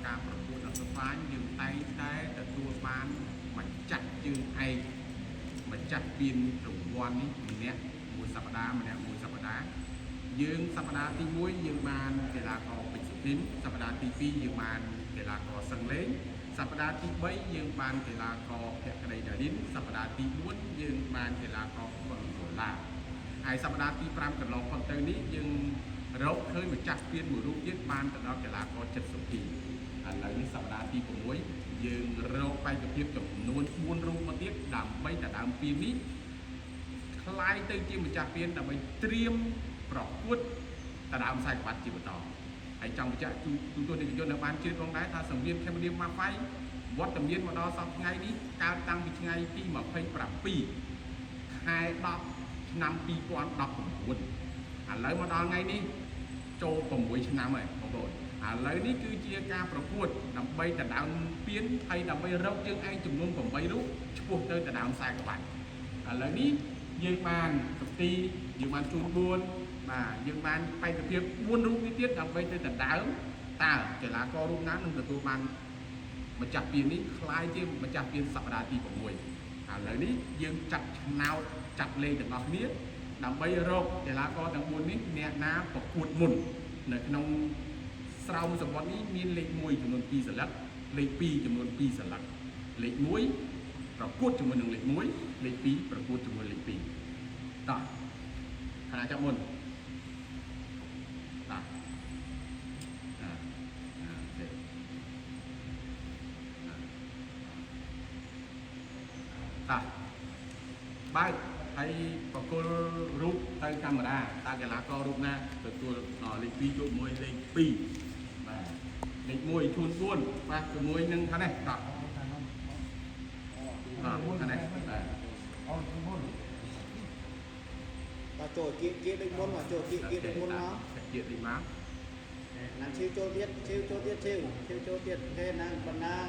ការប្រកួតដល់ស្វាញយើងតែងតែទទួលបានមកចាត់យើងឯងមកចាត់ពានរង្វាន់នេះម្នាក់មួយសប្តាហ៍ម្នាក់មួយសប្តាហ៍យើងសប្តាហ៍ទី1យើងបានកីឡាករពេជ្រសុធីនសប្តាហ៍ទី2យើងបានកីឡាករសឹងលេងសប្តាហ៍ទី3យើងបានកីឡាករភក្តីដារីនសប្តាហ៍ទី4យើងបានកីឡាករគុនដុល្លារហើយសប្តាហ៍ទី5កន្លងផុតទៅនេះយើងរកឃើញម្ចាស់ពានមួយរូបទៀតបានទៅដល់កីឡាករចិត្តសុភីឥឡូវនេះសប្តាហ៍ទី6យើងរកបេក្ខភាពចំនួន4រូបមកទៀតដើម្បីទៅដើមពាននេះคล้ายទៅជាម្ចាស់ពានដើម្បីត្រៀមប្រកួតទៅដើមខ្សែក្បាត់ជាបន្តហើយចង់បញ្ជាក់ទូទស្សនិកជននៅបានជ្រាបផងដែរថាសង្វៀនខេមរៀមម៉ាហ្វៃវត្តមានមកដល់សប្តាហ៍ថ្ងៃនេះកើតតាំងពីថ្ងៃទី27ខែ10ឆ្នាំ2019ឥឡូវមកដល់ថ្ងៃនេះចូល6ឆ្នាំហើយបងប្អូនឥឡូវនេះគឺជាការប្រកួតដើម្បីដណ្ដើមពានហើយដើម្បីរកយើងឯងចំនួន8រូបឆ្ពោះទៅដណ្ដើមខ្សែក្បាច់ឥឡូវនេះយើងបានកំទីយើងបានជួន4បាទយើងបានបេក្ខភាព4រូបនេះទៀតដើម្បីទៅដណ្ដើមតើកីឡាកររូបណានឹងទទួលបានម្ចាស់ពាននេះคล้ายជាម្ចាស់ពានសប្តាហ៍ទី6ឥឡូវនេះយើងចាត់ឆ្នោតចាត់លេខទាំងអស់គ្នាដើម្បីរកកីឡាករទាំង4នេះអ្នកណាប្រកួតមុននៅក្នុងស្រោមសម្បត្តិនេះមានលេខ1ចំនួន2សន្លឹកលេខ2ចំនួន2សន្លឹកលេខ1ប្រកួតជាមួយនឹងលេខ1លេខ2ប្រកួតជាមួយលេខ2តោះខណៈចាប់មុនតោះបើកហើយបកគលរូបទៅកាមេរ៉ាតើកីឡាកររូបណាទទួលលេខ2ជួបមួយលេខ2បាទលេខ1ជួន4បាទជាមួយនឹងខាងនេះតោះខាងនេះបាទបាទចូលជាដូចមុនមកចូលជាដូចមុនមកជាដូចមកណាំឈៀវចូលទៀតឈៀវចូលទៀតឈៀវចូលទៀតគេណាបណ្ដាង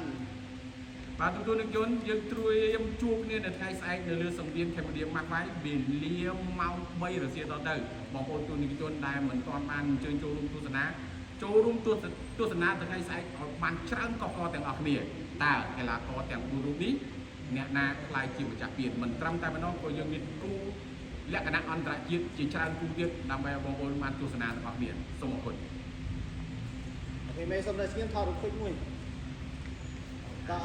បាទទូនឹងយន្តយើងត្រួយជួបគ្នានៅថ្ងៃស្អែកនៅលើសង្វៀនខេមរៀមម៉ាស់ម៉ៃវេលាម៉ោង3រសៀលតទៅបងប្អូនទូនឹងយន្តដែលមិនទាន់បានអញ្ជើញចូលរួមទស្សនាថ្ងៃស្អែកឲ្យបានច្រើនកកទាំងអស់គ្នាតើកីឡាករទាំង4រូបនេះអ្នកណាខ្លាយជាម្ចាស់ពានមិនត្រឹមតែប៉ុណ្ណោះក៏យើងមានគូលក្ខណៈអន្តរជាតិជាច្រើនគូទៀតដើម្បីឲ្យបងប្អូនបានទស្សនាទាំងអស់គ្នាសូមអរគុណអូខេមេសូមតែស្គៀនថតរូបឃើញមួយតើ